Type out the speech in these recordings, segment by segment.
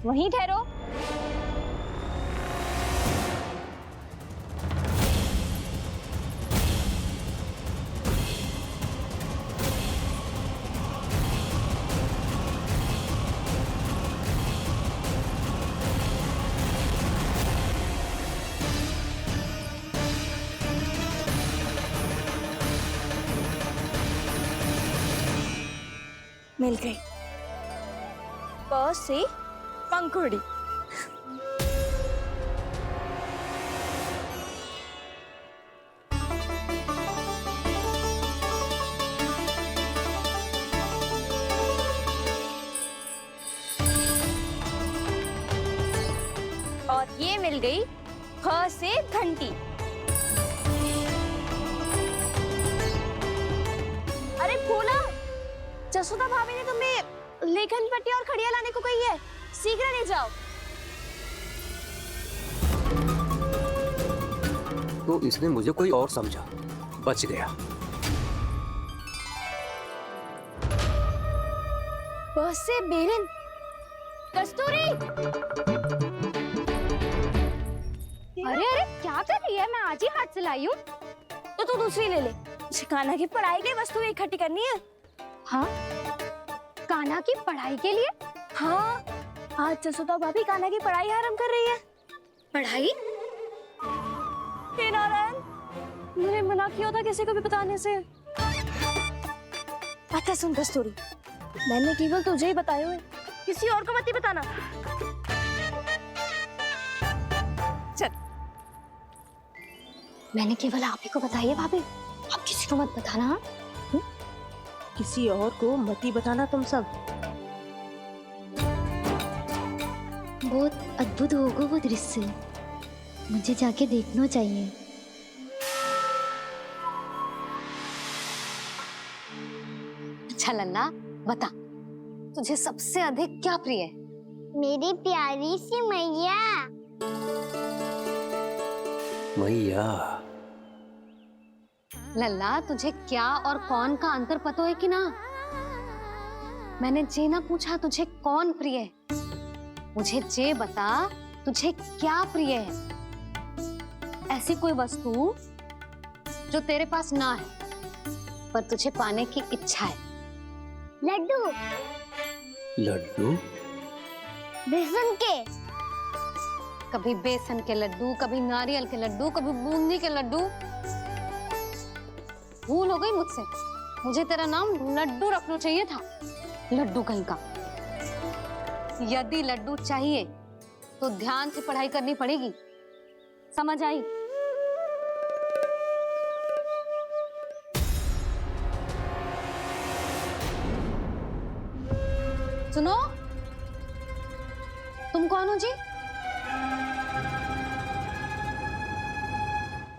वहीं ठहरो। मिल गई। प से पंखुड़ी। और ये मिल गई फ से घंटी। अरे भोला, जसोदा भाभी ने तुम्हें लेखन पट्टी और खड़िया लाने को कही है, शीघ्र ले जाओ। तो इसने मुझे कोई और समझा, बच गया। बस से बेरन। कस्तूरी, अरे अरे क्या कर रही है? मैं आज ही हाथ से लाई हूँ। तो तू दूसरी ले ले। कान्हा की पढ़ाई की वस्तु इकट्ठी करनी है। हाँ, कान्हा की पढ़ाई के लिए? हाँ, आज जसोदा भाभी कान्हा की पढ़ाई आरंभ कर रही है। पढ़ाई? हे नारायण, मैंने मना किया था किसी को भी बताने से। अच्छा सुन कस्तूरी, मैंने केवल तुझे ही बताया है, किसी और को मत ही बताना। चल, मैंने केवल आप ही को बताई है भाभी, आप किसी को मत बताना। हाँ? किसी और को मत ही बताना तुम सब। बहुत अद्भुत होगा वो दृश्य, मुझे जाके देखना चाहिए। अच्छा लल्ला, बता तुझे सबसे अधिक क्या प्रिय है? मेरी प्यारी सी मैया। मैया। लल्ला, तुझे क्या और कौन का अंतर पता है कि ना? मैंने जे ना पूछा तुझे कौन प्रिय है, मुझे जे बता तुझे क्या प्रिय है। ऐसी कोई वस्तु जो तेरे पास ना है पर तुझे पाने की इच्छा है। लड्डू। लड्डू? बेसन के। कभी बेसन के लड्डू, कभी नारियल के लड्डू, कभी बूंदी के लड्डू। भूल हो गई मुझसे, मुझे तेरा नाम लड्डू रखना चाहिए था। लड्डू कहीं का। यदि लड्डू चाहिए तो ध्यान से पढ़ाई करनी पड़ेगी, समझ आई? सुनो, तुम कौन हो जी?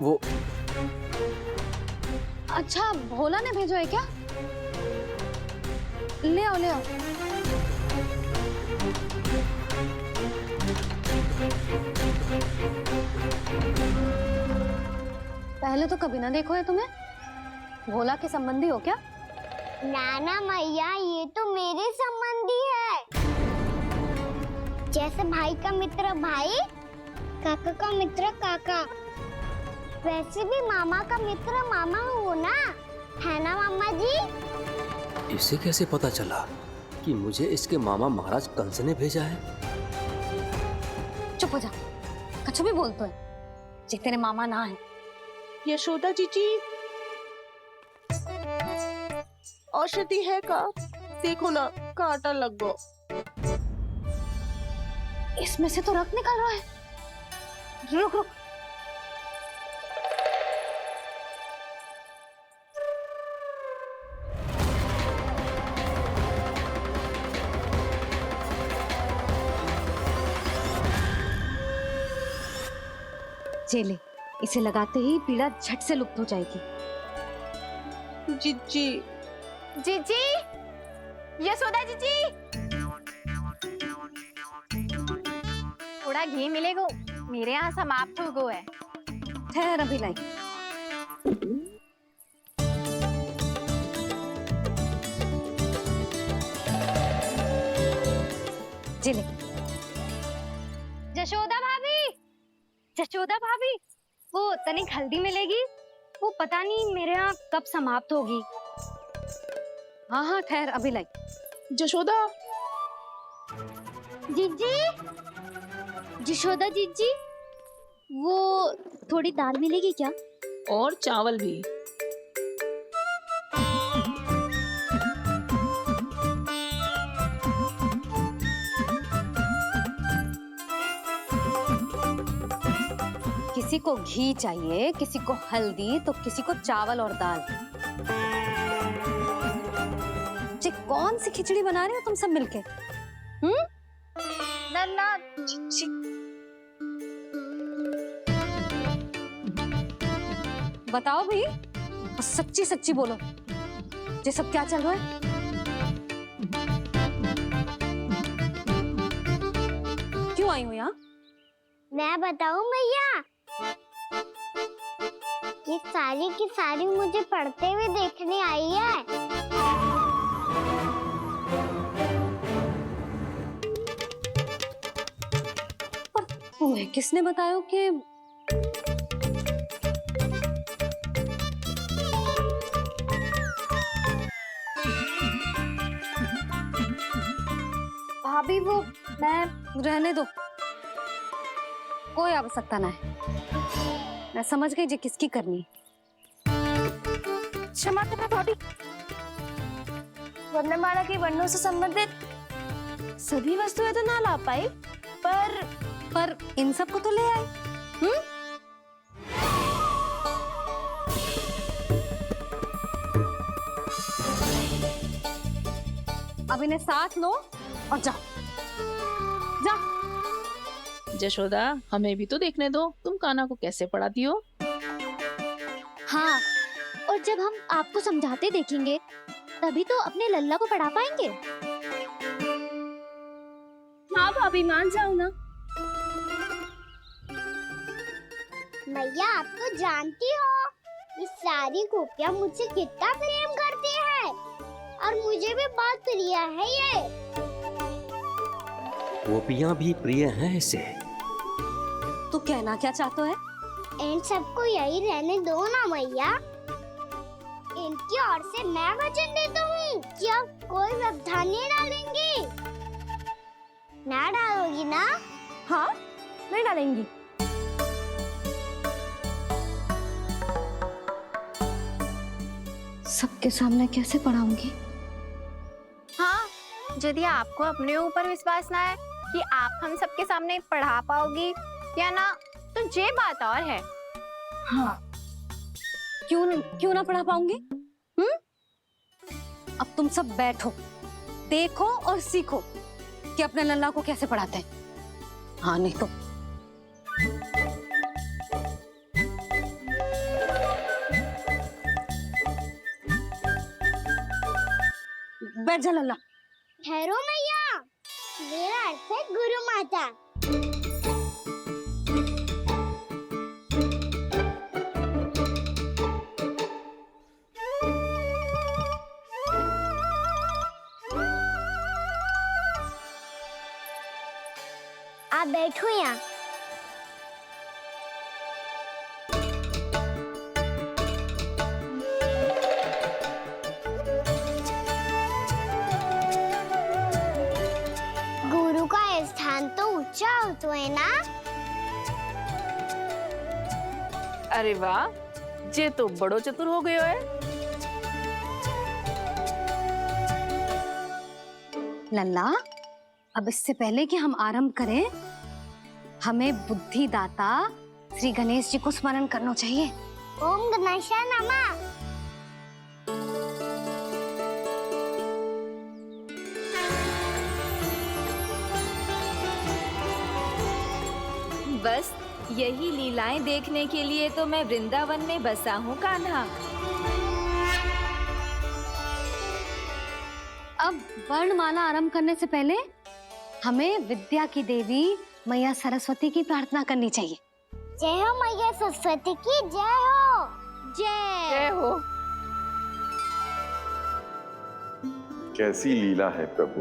वो अच्छा, भोला ने भेजो है क्या? ले आओ, ले आओ। पहले तो कभी ना देखो है तुम्हें। भोला के संबंधी हो क्या? नाना मैया, ये तो मेरे संबंधी है। जैसे भाई का मित्र भाई, काका का मित्र काका, वैसे भी मामा का मित्र मामा हो ना, है ना मामा जी? इसे कैसे पता चला कि मुझे इसके मामा महाराज कंस ने भेजा है? चुप हो जा, कछु भी बोलते है जे तेरे मामा ना है। यशोदा जीजी, औषधि है का? देखो ना, कांटा लग गो। इसमें से तो रक्त निकल रहा है। रुक रुक, चले, इसे लगाते ही पीड़ा झट से लुप्त हो जाएगी। जीजी, जीजी, यशोदा जीजी, थोड़ा घी मिलेगा, मेरे यहाँ समाप्त हो गया है। ठहर, अभी लाई। जिले, जशोदा भाभी, जशोदा भाभी, वो तनिक हल्दी मिलेगी? वो पता नहीं मेरे यहाँ कब समाप्त होगी। हाँ हाँ ठहर, अभी लाई। जशोदा, जीजी, जशोदा जीजी, वो थोड़ी दाल मिलेगी क्या? और चावल भी। किसी को घी चाहिए, किसी को हल्दी, तो किसी को चावल और दाल। जी कौन सी खिचड़ी बना रहे हो तुम सब मिलके? नन्ना बताओ भाई, सच्ची सच्ची बोलो, ये सब क्या चल रहा है? क्यों आई हो यहाँ? मैं बताऊं भैया, ये सारी की सारी मुझे पढ़ते हुए देखने आई है। तुम्हें किसने बताया कि भाभी वो मैं रहने दो, कोई आवश्यकता ना है। मैं समझ गई जी किसकी करनी। क्षमा करना भाभी, वर्णमाला के वर्णों से संबंधित सभी वस्तुएं तो ना ला पाई, पर इन सब को तो ले आए। अब इन्हें साथ लो और जाओ, जाओ। जशोदा, हमें भी तो देखने दो, तुम कान्हा को कैसे पढ़ाती हो। हाँ, और जब हम आपको समझाते देखेंगे तभी तो अपने लल्ला को पढ़ा पाएंगे। हाँ भाभी, मान जाओ ना। मैया, आप तो जानती हो ये सारी गोपियां मुझसे कितना प्रेम करती है, और मुझे भी बहुत प्रिय है ये। गोपियां भी प्रिय हैं इसे। तू कहना क्या चाहता है? इन सबको यही रहने दो ना मैया। इनकी ओर से मैं वचन देता हूँ कि अब कोई व्यवधान नहीं डालेंगी। ना डालोगी ना? हाँ, नहीं डालेंगी। सबके सामने कैसे पढ़ाऊंगी? हाँ, यदि आपको अपने ऊपर विश्वास ना है कि आप हम सबके सामने पढ़ा पाओगी या ना, तो ये बात और है। हाँ, क्यों ना पढ़ा पाऊंगी? अब तुम सब बैठो, देखो और सीखो कि अपने लल्ला को कैसे पढ़ाते हैं। हाँ नहीं तो बैठ जा लल्ला। ठहरो मैया, मेरा अर्थ है गुरु माता। आप बैठो यहाँ। गुरु का स्थान तो ऊंचा होता है ना? अरे वाह, जे तो बड़ो चतुर हो गयो है। लल्ला, अब इससे पहले कि हम आरंभ करें, हमें बुद्धिदाता श्री गणेश जी को स्मरण करना चाहिए। ओम गणेशाय नमः। बस यही लीलाएं देखने के लिए तो मैं वृंदावन में बसा हूँ कान्हा। अब वर्णमाला आरंभ करने से पहले हमें विद्या की देवी मैया सरस्वती की प्रार्थना करनी चाहिए। जय हो मैया सरस्वती की जय हो। जय जय हो। कैसी लीला है प्रभु।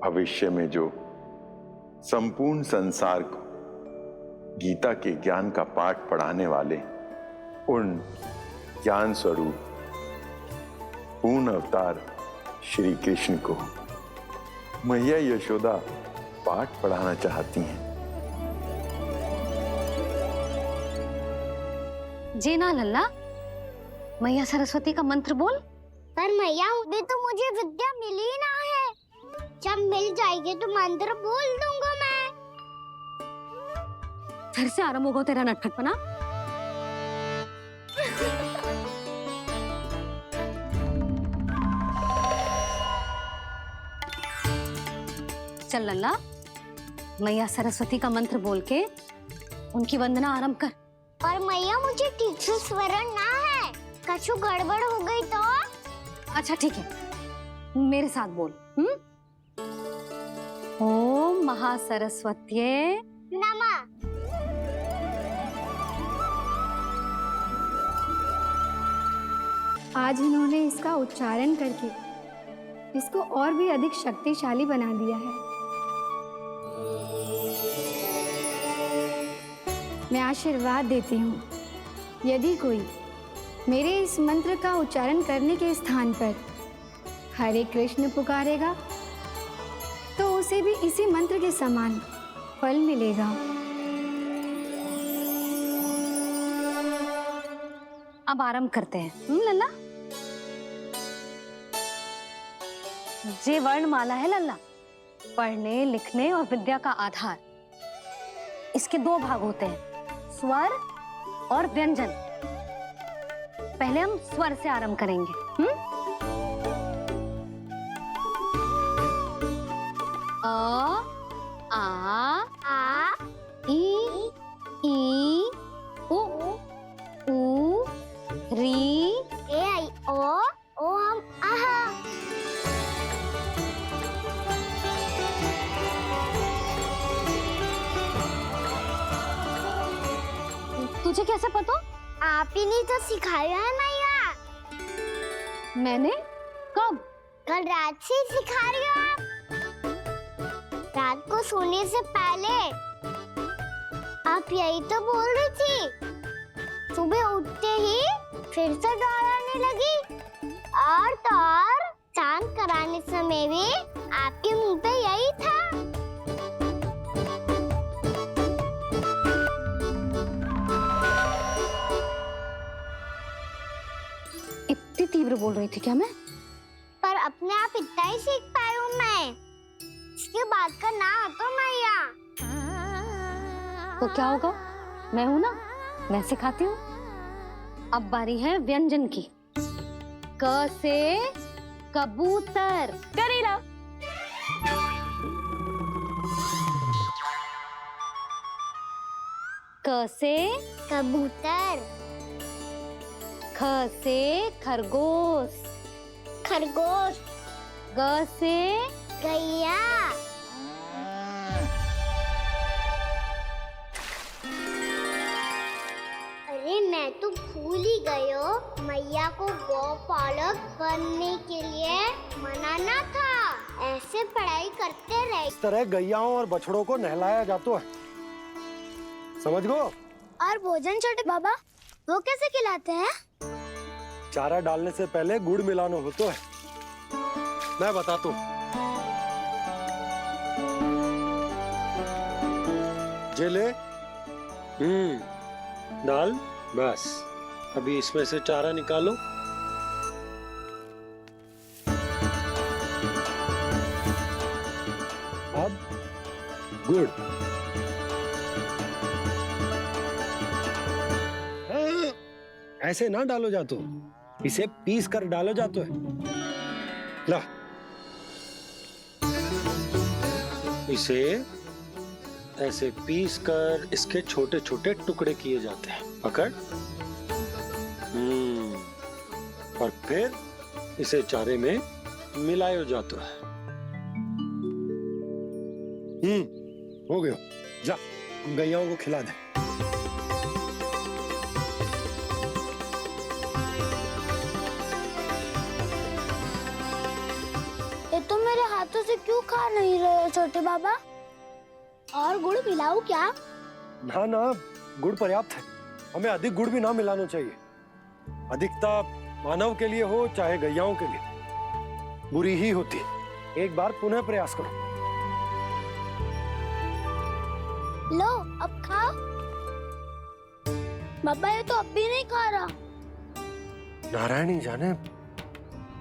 भविष्य में जो संपूर्ण संसार को गीता के ज्ञान का पाठ पढ़ाने वाले उन ज्ञान स्वरूप पूर्ण अवतार श्री कृष्ण को मैया यशोदा पाठ पढ़ाना चाहती हैं। जेना लल्ला, मैया सरस्वती का मंत्र बोल। पर मैया अभी तो मुझे विद्या मिली ना है। जब मिल जाएगी तो मंत्र बोल दूंगा मैं। फिर से आरंभ होगा तेरा नटखटपना। चल लल्ला, मैया सरस्वती का मंत्र बोल के उनकी वंदना आरंभ कर। पर मैया मुझे ठीक से स्मरण ना है, कछु गड़बड़ हो गई तो? अच्छा ठीक है, मेरे साथ बोल। ओम महासरस्वत्ये नमः। आज इन्होंने इसका उच्चारण करके इसको और भी अधिक शक्तिशाली बना दिया है। मैं आशीर्वाद देती हूँ, यदि कोई मेरे इस मंत्र का उच्चारण करने के स्थान पर हरे कृष्ण पुकारेगा तो उसे भी इसी मंत्र के समान फल मिलेगा। अब आरंभ करते हैं। लल्ला, जे वर्णमाला है लल्ला, पढ़ने लिखने और विद्या का आधार। इसके दो भाग होते हैं, स्वर और व्यंजन। पहले हम स्वर से आरंभ करेंगे। अ, आ, ई, उ, री, ए आई ओ हम आहा। तुझे कैसे पता? आप ही ने तो सिखाया है मैया। मैंने? कब? कल रात से सिखा रही हो आप। रात को सोने से पहले आप यही तो बोल रही थी। सुबह उठते ही फिर से दोहराने लगी, और तो और स्नान कराने समय भी आपके मुंह पे यही था। इतनी तीव्र बोल रही थी क्या मैं? पर अपने आप इतना ही सीख पाई हूँ मैं। इसके बाद का ना तो मैया। तो क्या होगा? मैं हूं ना, मैं सिखाती हूँ। अब बारी है व्यंजन की। क से कबूतर। करेला। क से कबूतर। ख से खरगोश। खरगोश। ग से गैया। अरे मैं तो भूल ही गई हूँ, मैया को गौपालक बनने के लिए मनाना था। ऐसे पढ़ाई करते रहे। इस तरह गैयाओं और बछड़ों को नहलाया जाता है, समझ गो। और भोजन छोटे बाबा वो कैसे खिलाते हैं? चारा डालने से पहले गुड़ मिलाना होता है, मैं बताता हूँ। जे ले, डाल, बस। अभी इसमें से चारा निकालो। अब गुड़। ऐसे ना डालो जातो, इसे पीस कर डालो जातो है। ला, इसे ऐसे पीस कर इसके छोटे छोटे टुकड़े किए जाते हैं। पकड़। और फिर इसे चारे में मिलाया जाता है। हो गया, जा गैयाओं को खिला दे। ये तो मेरे हाथों से क्यों खा नहीं रहे हो छोटे बाबा? और गुड़ मिलाऊं क्या? ना ना, गुड़ पर्याप्त है। हमें अधिक गुड़ भी ना मिलाना चाहिए। अधिकता मानव के लिए हो चाहे गैयाओं के लिए बुरी ही होती है। एक बार पुनः प्रयास करो। लो अब खाओ। बाबा ये तो अब भी नहीं खा रहा। नारायणी जाने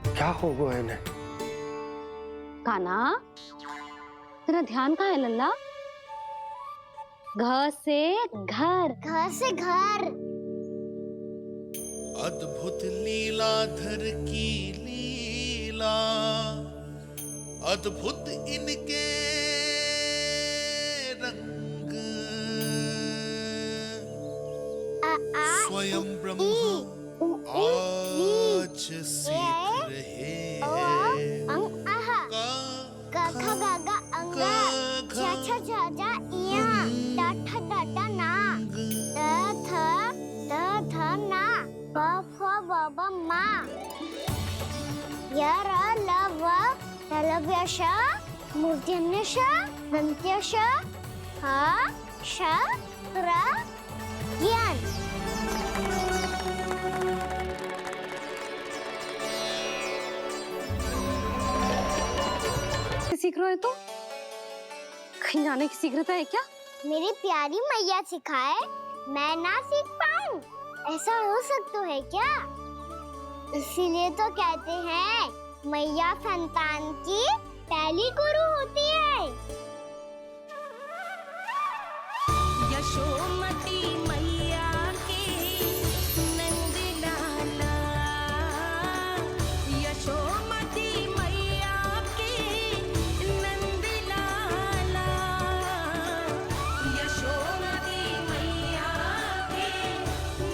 क्या हो गया इन्हें। काना, तेरा ध्यान कहाँ है लल्ला? घर से घर। घर से घर। अद्भुत लीलाधर की लीला, अद्भुत इनके रंग, स्वयं ब्रह्म आज सीख रहे गा गा गा अंगा, छा छा छा जा इया, टा ठा डा डा ना, द थ ना, ब फ ब ब मा, य र ल व लव्य श, मूर्धन्य श, दन्त्य श, ह श र ज्ञान। सीख रहे हो तो कहीं जाने की शीघ्रता है क्या? मेरी प्यारी मैया सिखाए, मैं ना सीख पाऊं, ऐसा हो सकता है क्या? इसीलिए तो कहते हैं मैया संतान की पहली गुरु होती है। यशोमती मैया की नंद लाला, यशोमती मैया की नंद लाला, यशोमती मैया की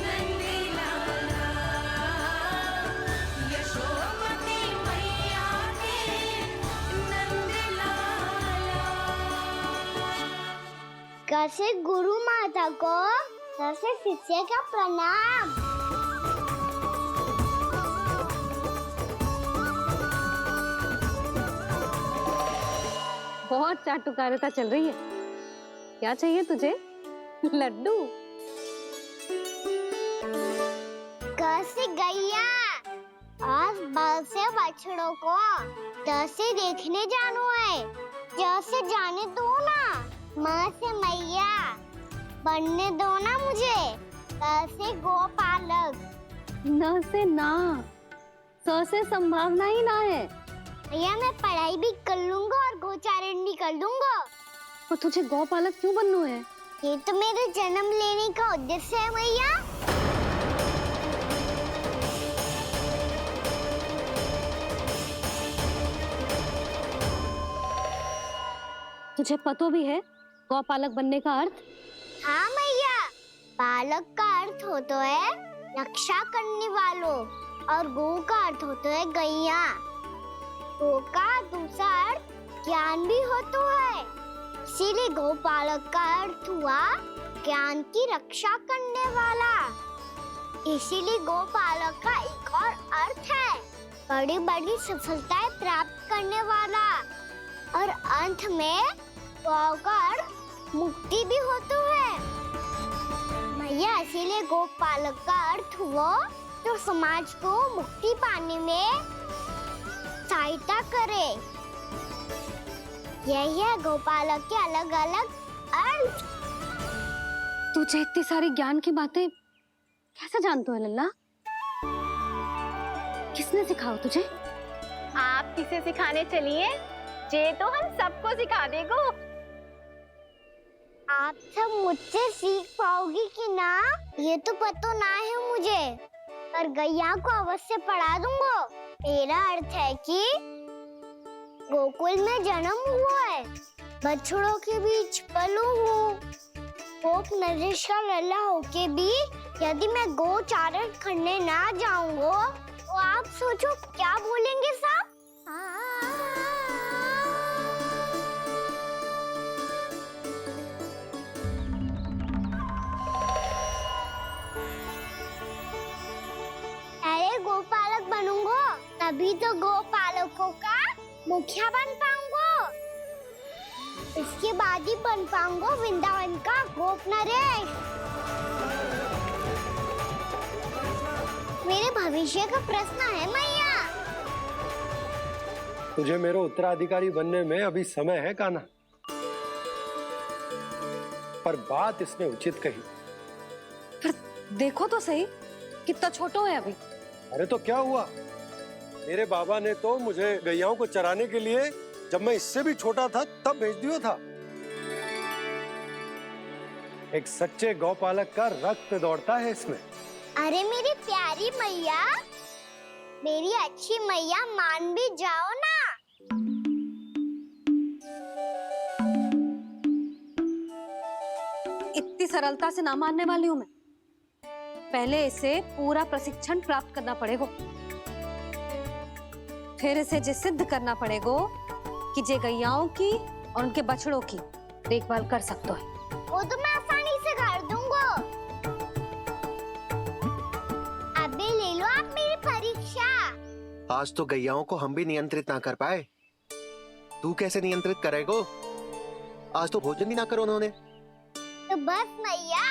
नंद लाला, यशोमती मैया की नंद लाला। कैसे गुरु माता को, कैसे शिष्य का प्रणाम। बहुत चाटुकारिता चल रही है। क्या चाहिए तुझे? लड्डू? कैसे गैया और बल से बछड़ों को कैसे देखने जानो है, जैसे जाने दो ना, माँ से मैया बनने दो ना मुझे, कैसे गोपालक। न से ना, स से संभावना ही ना है। भैया मैं पढ़ाई भी कर लूंगा और गोचारण भी कर दूंगा। और तुझे गौपालक क्यों बनना है? ये तो मेरे जन्म लेने का उद्देश्य है भैया। तुझे पतो भी है गौपालक बनने का अर्थ? हाँ मैया, पालक का अर्थ होता है रक्षा करने वालों और गौ का अर्थ होता है गैया। गौ का दूसरा अर्थ ज्ञान भी होता है, इसीलिए गौपालक का अर्थ हुआ ज्ञान की रक्षा करने वाला। इसीलिए गौपालक का एक और अर्थ है बड़ी बड़ी सफलताएं प्राप्त करने वाला, और अंत में गौ का अर्थ मुक्ति भी होता है। भैया इसीलिए गौपालक का अर्थ हुआ जो समाज को मुक्ति पाने में सहायता करे। यही है गोपालक के अलग अलग अर्थ। तुझे इतनी सारी ज्ञान की बातें कैसे जानते हो लल्ला? किसने सिखाओ तुझे? आप किसे सिखाने चलिए, जे तो हम सबको सिखा देगो। आप सब मुझसे सीख पाओगी कि ना ये तो पता ना है मुझे, पर गैया को अवश्य पढ़ा दूंगा। मेरा अर्थ है कि गोकुल में जन्म हुआ है, बछड़ों के बीच पलू हूँ, गोप नरेश का लल्ला होके भी यदि मैं गोचारण करने ना जाऊंगा तो आप सोचो क्या बोलेंगे साहब? अरे गोपालक बनूंगा तभी तो गोपालकों का मुखिया बन पाऊंगा। इसके बाद ही बन पाऊंगा वृंदावन का गोप नरेश। मेरे भविष्य का प्रश्न है मैया। तुझे मेरे उत्तराधिकारी बनने में अभी समय है कान्हा, पर बात इसने उचित कही। पर देखो तो सही, कितना छोटो है अभी। अरे तो क्या हुआ, मेरे बाबा ने तो मुझे गैयाओं को चराने के लिए जब मैं इससे भी छोटा था तब भेज दिया था। एक सच्चे गौपालक का रक्त दौड़ता है इसमें। अरे मेरी प्यारी मैया, मेरी अच्छी मैया, मान भी जाओ ना। इतनी सरलता से ना मानने वाली हूं मैं। पहले इसे पूरा प्रशिक्षण प्राप्त करना पड़ेगा, फिर इसे ये सिद्ध करना पड़ेगा कि जे गैयाओं की और उनके बछड़ों की देखभाल कर सकते है। वो तो मैं आसानी से कर दूंगा। अबे ले लो आप मेरी परीक्षा। आज तो गैयाओं को हम भी नियंत्रित ना कर पाए, तू कैसे नियंत्रित करेगो? आज तो भोजन भी ना करो उन्होंने। तो बस मैया,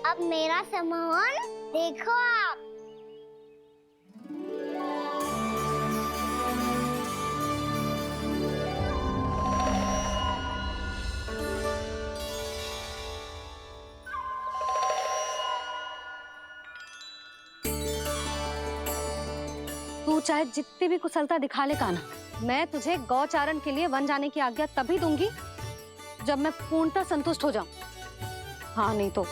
अब मेरा सम्मान देखो आप। तू चाहे जितनी भी कुशलता दिखा ले कान्हा, मैं तुझे गौचारण के लिए वन जाने की आज्ञा तभी दूंगी जब मैं पूर्णतः संतुष्ट हो जाऊं। हाँ नहीं तो